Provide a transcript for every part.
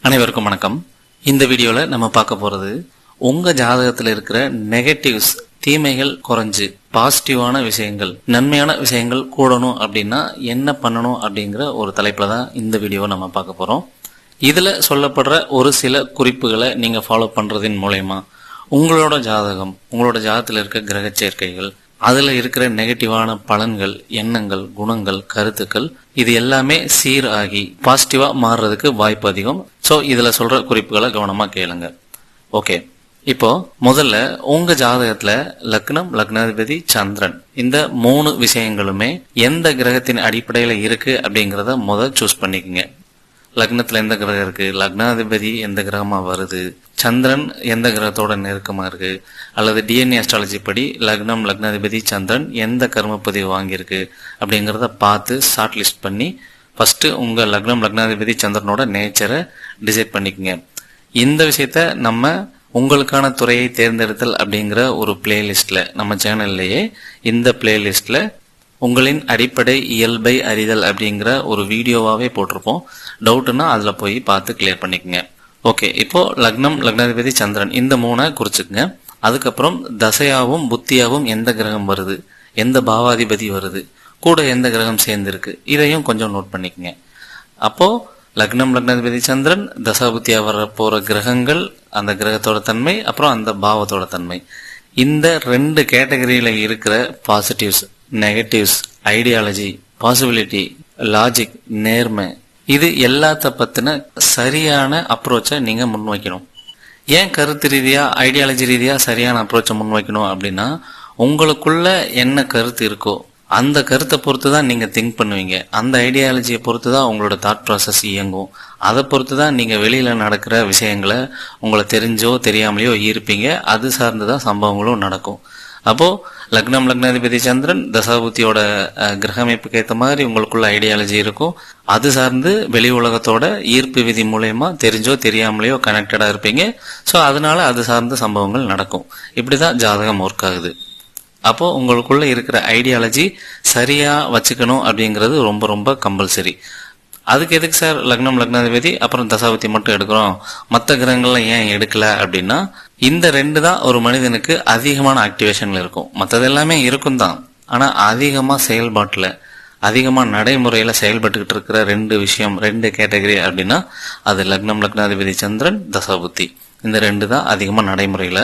அனைவருக்கும் வணக்கம். இந்த வீடியோல நம்ம பார்க்க போறது உங்க ஜாதகத்துல இருக்கிற நெகட்டிவ்ஸ், தீமைகள் குறைஞ்சு பாசிட்டிவான விஷயங்கள், நன்மையான விஷயங்கள் கூடணும் அப்படின்னா என்ன பண்ணணும் அப்படிங்கிற ஒரு தலைப்புல தான் இந்த வீடியோவை நம்ம பார்க்க போறோம். இதுல சொல்லப்படுற ஒரு சில குறிப்புகளை நீங்க ஃபாலோ பண்றதின் மூலயமா உங்களோட ஜாதகத்துல இருக்க கிரக சேர்க்கைகள், அதுல இருக்கிற நெகட்டிவான பலன்கள், எண்ணங்கள், குணங்கள், கருத்துக்கள் இது எல்லாமே சீர் ஆகி பாசிட்டிவா மாறுறதுக்கு வாய்ப்பு அதிகம். சோ இதுல சொல்ற குறிப்புகளை கவனமா கேளுங்க. ஓகே, இப்போ முதல்ல உங்க ஜாதகத்துல லக்னம், லக்னாதிபதி, சந்திரன் இந்த 3 விஷயங்களுமே எந்த கிரகத்தின் அடிப்படையில இருக்கு அப்படிங்கறத முதல் சூஸ் பண்ணிக்கங்க. லக்னத்துல எந்த கிரகம் இருக்கு, லக்னாதிபதி எந்த கிரகமா வருது, சந்திரன் எந்த கிரகத்தோட நெருக்கமா இருக்கு, அல்லது டிஎன்ஏ அஸ்ட்ராலஜி படி லக்னம், லக்னாதிபதி, சந்திரன் எந்த கர்மப்பதிவு வாங்கியிருக்கு அப்படிங்கறத பார்த்து ஷார்ட் லிஸ்ட் பண்ணி ஃபர்ஸ்ட் உங்க லக்னம், லக்னாதிபதி, சந்திரனோட நேச்சரை டிசைட் பண்ணிக்கங்க. இந்த விஷயத்த நம்ம உங்களுக்கான துறையை தேர்ந்தெடுத்தல் அப்படிங்கிற ஒரு பிளேலிஸ்ட்ல நம்ம சேனல்லையே இந்த பிளேலிஸ்ட்ல உங்களின் அடிப்படை இயல்பை அறிதல் அப்படிங்கிற ஒரு வீடியோவாவே போட்டிருப்போம். டவுட்னா அதுல போய் பார்த்து கிளியர் பண்ணிக்கங்க. ஓகே, இப்போ லக்னம், லக்னாதிபதி, சந்திரன் இந்த 3 குறிச்சுக்குங்க. அதுக்கப்புறம் தசையாவும் புத்தியாவும் எந்த கிரகம் வருது, எந்த பாவாதிபதி வருது, கூட எந்த கிரகம் சேர்ந்திருக்கு, இதையும் கொஞ்சம் நோட் பண்ணிக்கங்க. அப்போ லக்னம், லக்னாதிபதி, சந்திரன், தசாபுத்தியா வர போற கிரகங்கள், அந்த கிரகத்தோட தன்மை, அப்புறம் அந்த பாவத்தோட தன்மை, இந்த 2 கேட்டகரியில இருக்கிற positives, negatives, ideology, possibility, logic, நேர்மை, இது எல்லாத்த பத்தின சரியான அப்ரோச்சை நீங்க முன்வைக்கணும். ஏன் கருத்து ரீதியா, ஐடியாலஜி ரீதியா சரியான அப்ரோச்சை முன்வைக்கணும் அப்படின்னா, உங்களுக்குள்ள என்ன கருத்து இருக்கோ அந்த கருத்தை பொறுத்து தான் நீங்க திங்க் பண்ணுவீங்க. அந்த ஐடியாலஜியை பொறுத்து தான் உங்களோட தாட் ப்ராசஸ் இயங்கும். அதை பொறுத்து தான் நீங்க வெளியில நடக்கிற விஷயங்களை உங்களை தெரிஞ்சோ தெரியாமலையோ ஈர்ப்பீங்க. அது சார்ந்துதான் சம்பவங்களும் நடக்கும். அப்போ லக்னம், லக்னாதிபதி, சந்திரன் தசாபுத்தியோட கிரக அமைப்புக்கு ஏற்ற மாதிரி உங்களுக்குள்ள ஐடியாலஜி இருக்கும். அது சார்ந்து வெளி உலகத்தோட ஈர்ப்பு விதி மூலயமா தெரிஞ்சோ தெரியாமலையோ கனெக்டடா இருப்பீங்க. ஸோ அதனால அது சார்ந்த சம்பவங்கள் நடக்கும். இப்படிதான் ஜாதகம் ஒர்க் ஆகுது. அப்போ உங்களுக்குள்ள இருக்கிற ஐடியாலஜி சரியா வச்சுக்கணும் அப்படிங்கிறது ரொம்ப ரொம்ப கம்பல்சரி. அதுக்கு எதுக்கு சார் லக்னம், லக்னாதிபதி அப்புறம் தசாபுத்தி மட்டும் எடுக்கிறோம், மற்ற கிரகங்கள்லாம் ஏன் எடுக்கல அப்படின்னா, இந்த 2 தான் ஒரு மனிதனுக்கு அதிகமான ஆக்டிவேஷன்ல இருக்கும். மற்றது எல்லாமே இருக்கும் தான், ஆனா அதிகமா செயல்பாட்டுல, அதிகமா நடைமுறையில செயல்பட்டுக்கிட்டு இருக்கிற 2 விஷயம், 2 கேட்டகரி அப்படின்னா அது லக்னம், லக்னாதிபதி, சந்திரன், தசாபுத்தி. இந்த 2 தான் அதிகமா நடைமுறையில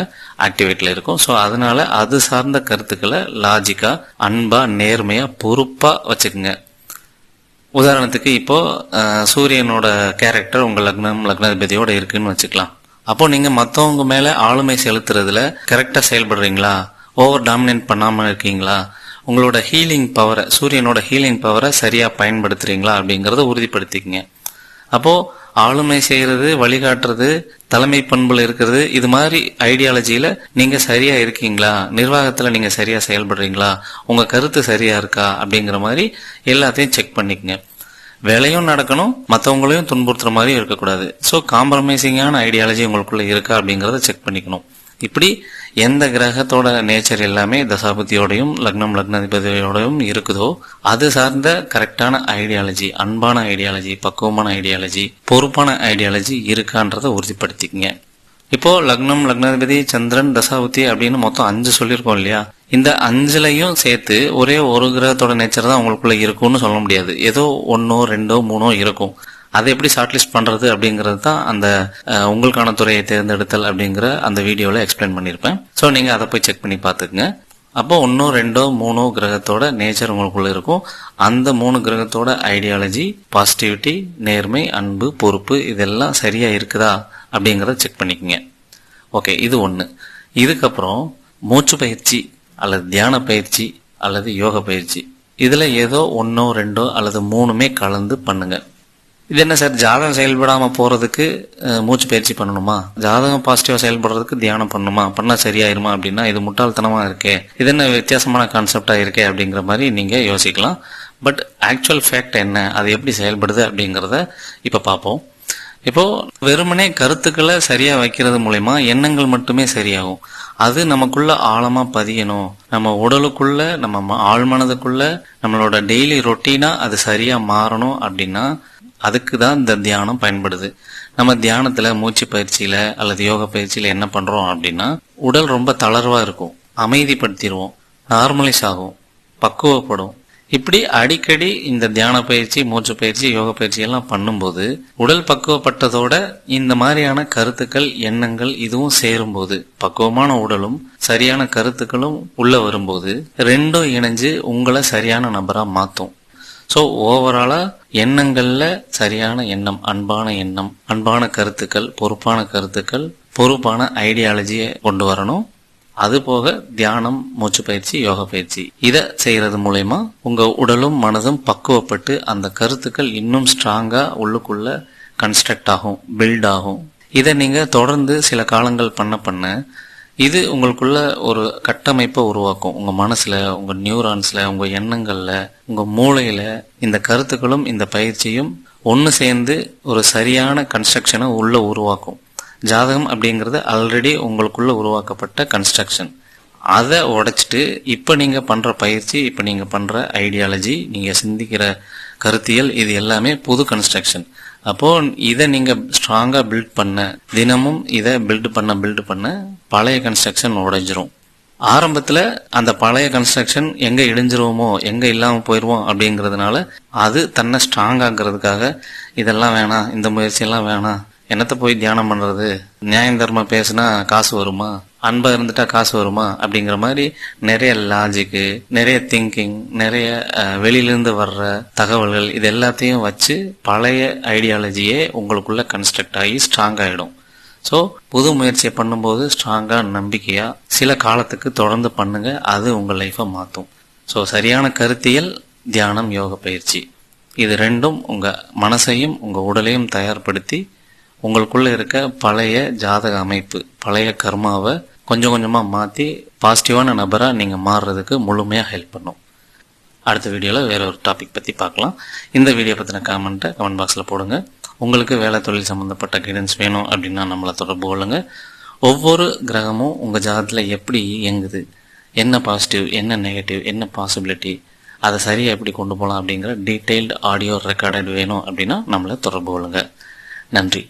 ஆக்டிவேட்ல இருக்கும். ஸோ அதனால அது சார்ந்த கருத்துக்களை லாஜிக்கா, அன்பா, நேர்மையா, பொறுப்பா வச்சுக்கோங்க. உதாரணத்துக்கு இப்போ சூரியனோட கேரக்டர் உங்க லக்னம், லக்னாதிபதியோட இருக்குன்னு வச்சுக்கலாம். அப்போ நீங்க மத்தவங்க மேல ஆளுமை செலுத்துறதுல கரெக்டா செயல்படுறீங்களா, ஓவர் டாமினேட் பண்ணாம இருக்கீங்களா, உங்களோட ஹீலிங் பவரை, சூரியனோட ஹீலிங் பவரை சரியா பயன்படுத்துறீங்களா அப்படிங்கறத உறுதிப்படுத்திக்கங்க. அப்போ ஆளுமை செய்யறது, வழிகாட்டுறது, தலைமை பண்புல இருக்கிறது, இது மாதிரி ஐடியாலஜியில நீங்க சரியா இருக்கீங்களா, நிர்வாகத்துல நீங்க சரியா செயல்படுறீங்களா, உங்க கருத்து சரியா இருக்கா அப்படிங்கிற மாதிரி எல்லாத்தையும் செக் பண்ணிக்கங்க. வேலையும் நடக்கணும், மற்றவங்களையும் துன்புறுத்துற மாதிரி இருக்கக்கூடாது. ஸோ காம்ப்ரமைசிங்கான ஐடியாலஜி உங்களுக்குள்ள இருக்கா அப்படிங்கறத செக் பண்ணிக்கணும். இப்படி எந்த கிரகத்தோட நேச்சர் எல்லாமே தசாபதியோடையும் லக்னம், லக்னாதிபதியோடையும் இருக்குதோ அது சார்ந்த கரெக்டான ஐடியாலஜி, அன்பான ஐடியாலஜி, பக்குவமான ஐடியாலஜி, பொறுப்பான ஐடியாலஜி இருக்கான்றத உறுதிப்படுத்திக்கங்க. இப்போ லக்னம், லக்னாதிபதி, சந்திரன், தசாபுத்தி அப்படின்னு மொத்தம் 5 சொல்லியிருக்கோம் இல்லையா? இந்த 5லையும் சேர்த்து ஒரே ஒரு கிரகத்தோட நேச்சர் தான் உங்களுக்குள்ள இருக்கும்னு சொல்ல முடியாது. ஏதோ 1, 2, 3 இருக்கும். அதை எப்படி ஷார்ட்லிஸ்ட் பண்றது அப்படிங்கிறது தான் அந்த உங்களுக்கான துறையை தேர்ந்தெடுத்தல் அப்படிங்கிற அந்த வீடியோல எக்ஸ்பிளைன் பண்ணியிருப்பேன். ஸோ நீங்க அதை போய் செக் பண்ணி பார்த்துக்குங்க. அப்போ 1, 2, 3 கிரகத்தோட நேச்சர் உங்களுக்குள்ள இருக்கும். அந்த 3 கிரகத்தோட ஐடியாலஜி, பாசிட்டிவிட்டி, நேர்மை, அன்பு, பொறுப்பு இதெல்லாம் சரியா இருக்குதா அப்படிங்கறத செக் பண்ணிக்கங்க. ஓகே, இது 1. இதுக்கப்புறம் மூச்சு பயிற்சி அல்லது தியான பயிற்சி அல்லது யோக பயிற்சி, இதுல ஏதோ 1, 2 அல்லது 3மே கலந்து பண்ணுங்க. இது என்ன சார், ஜாதகம் செயல்படாம போறதுக்கு மூச்சு பயிற்சி பண்ணணுமா, ஜாதகம் பாசிட்டிவா செயல்படுறதுக்கு தியானம் பண்ணணுமா, பண்ணா சரியாயிருமா அப்படின்னா இது முட்டாள்தனமா இருக்கே, இது என்ன வித்தியாசமான கான்செப்டா இருக்கே அப்படிங்கிற மாதிரி நீங்க யோசிக்கலாம். பட் ஆக்சுவல் ஃபேக்ட் என்ன, அது எப்படி செயல்படுது அப்படிங்கறத இப்ப பார்ப்போம். இப்போ வெறுமனே கருத்துக்களை சரியா வைக்கிறது மூலமா எண்ணங்கள் மட்டுமே சரியாகும். அது நமக்குள்ள ஆழமா பதியணும், நம்ம உடலுக்குள்ள, நம்ம ஆழ்மனதுக்குள்ள, நம்மளோட டெய்லி ரொட்டீனா அது சரியா மாறணும் அப்படின்னா அதுக்கு தான் இந்த தியானம் பயன்படுது. நம்ம தியானத்துல மூச்சு பயிற்சியில அல்லது யோக பயிற்சியில என்ன பண்றோம் அப்படின்னா, உடல் ரொம்ப தளர்வா இருக்கும், அமைதிப்படுத்திடுவோம், நார்மலைஸ் ஆகும், பக்குவப்படும். இப்படி அடிக்கடி இந்த தியான பயிற்சி, மூச்சு பயிற்சி, யோக பயிற்சி எல்லாம் பண்ணும்போது உடல் பக்குவப்பட்டதோட இந்த மாதிரியான கருத்துக்கள், எண்ணங்கள் இதுவும் சேரும்போது, பக்குவமான உடலும் சரியான கருத்துக்களும் உள்ள வரும்போது ரெண்டும் இணைஞ்சு உங்களை சரியான நபரா மாத்தும். ஸோ ஓவராலா எண்ணங்கள்ல சரியான எண்ணம், அன்பான கருத்துக்கள், பொறுப்பான ஐடியாலஜியை கொண்டு வரணும். அது போக தியானம், மூச்சு பயிற்சி, யோக பயிற்சி இதை செய்யறது மூலயமா உங்க உடலும் மனதும் பக்குவப்பட்டு அந்த கருத்துக்கள் இன்னும் ஸ்ட்ராங்கா உள்ளுக்குள்ள கன்ஸ்ட்ரக்ட் ஆகும், பில்ட் ஆகும். இதை நீங்க தொடர்ந்து சில காலங்கள் பண்ண இது உங்களுக்குள்ள ஒரு கட்டமைப்பை உருவாக்கும். உங்க மனசுல, உங்க நியூரான்ஸ்ல, உங்க எண்ணங்கள்ல, உங்க மூளையில இந்த கருத்துக்களும் இந்த பயிற்சியும் ஒன்னு சேர்ந்து ஒரு சரியான கன்ஸ்ட்ரக்ஷனை உள்ள உருவாக்கும். ஜாதகம் அப்படிங்கிறது ஆல்ரெடி உங்களுக்குள்ள உருவாக்கப்பட்ட கன்ஸ்ட்ரக்ஷன். அதை உடைச்சிட்டு இப்ப நீங்க பண்ற பயிற்சி, இப்ப நீங்க பண்ற ஐடியாலஜி, நீங்க சிந்திக்கிற கருத்தியல், இது எல்லாமே புது கன்ஸ்ட்ரக்ஷன். அப்போ இதை நீங்க ஸ்ட்ராங்கா பில்ட் பண்ண, தினமும் இதை பில்ட் பண்ண பழைய கன்ஸ்ட்ரக்ஷன் உடைஞ்சிரும். ஆரம்பத்துல அந்த பழைய கன்ஸ்ட்ரக்ஷன் எங்க இடிஞ்சிருவோமோ, எங்க இல்லாம போயிருவோம் அப்படிங்கறதுனால அது தன்னை ஸ்ட்ராங் ஆக்குறதுக்காக இதெல்லாம் வேணாம், இந்த முயற்சி எல்லாம் வேணாம், என்னத்த போய் தியானம் பண்றது, நியாயம் தர்மம் பேசுனா காசு வருமா, அன்பா இருந்துட்டா காசு வருமா அப்படிங்கிற மாதிரி நிறைய லாஜிக்கு, நிறைய திங்கிங், நிறைய வெளியிலிருந்து வர்ற தகவல்கள், இது எல்லாத்தையும் வச்சு பழைய ஐடியாலஜியே உங்களுக்குள்ள கன்ஸ்ட்ரக்ட் ஆகி ஸ்ட்ராங் ஆயிடும். ஸோ புது முயற்சியை பண்ணும்போது ஸ்ட்ராங்கா, நம்பிக்கையா சில காலத்துக்கு தொடர்ந்து பண்ணுங்க. அது உங்க லைஃபை மாற்றும். ஸோ சரியான கருத்தியல், தியானம், யோக பயிற்சி இது ரெண்டும் உங்க மனசையும் உங்க உடலையும் தயார்படுத்தி உங்களுக்குள்ள இருக்க பழைய ஜாதக அமைப்பு, பழைய கர்மாவை கொஞ்சம் கொஞ்சமா மாத்தி பாசிட்டிவான நபரா நீங்க மாறுறதுக்கு முழுமையா ஹெல்ப் பண்ணும். அடுத்த வீடியோல வேற ஒரு டாபிக் பத்தி பார்க்கலாம். இந்த வீடியோ பத்தின கமெண்ட் பாக்ஸ்ல போடுங்க. உங்களுக்கு வேலை தொழில் சம்பந்தப்பட்ட கைடன்ஸ் வேணும் அப்படின்னா நம்மளை தொடர்பு கொள்ளுங்க. ஒவ்வொரு கிரகமும் உங்க ஜாதகத்துல எப்படி இயங்குது, என்ன பாசிட்டிவ், என்ன நெகட்டிவ், என்ன பாசிபிலிட்டி, அதை சரியா எப்படி கொண்டு போகலாம் அப்படிங்கிற டீடைல்டு ஆடியோ ரெக்கார்டட் வேணும் அப்படின்னா நம்மளை தொடர்பு கொள்ளுங்க. நன்றி.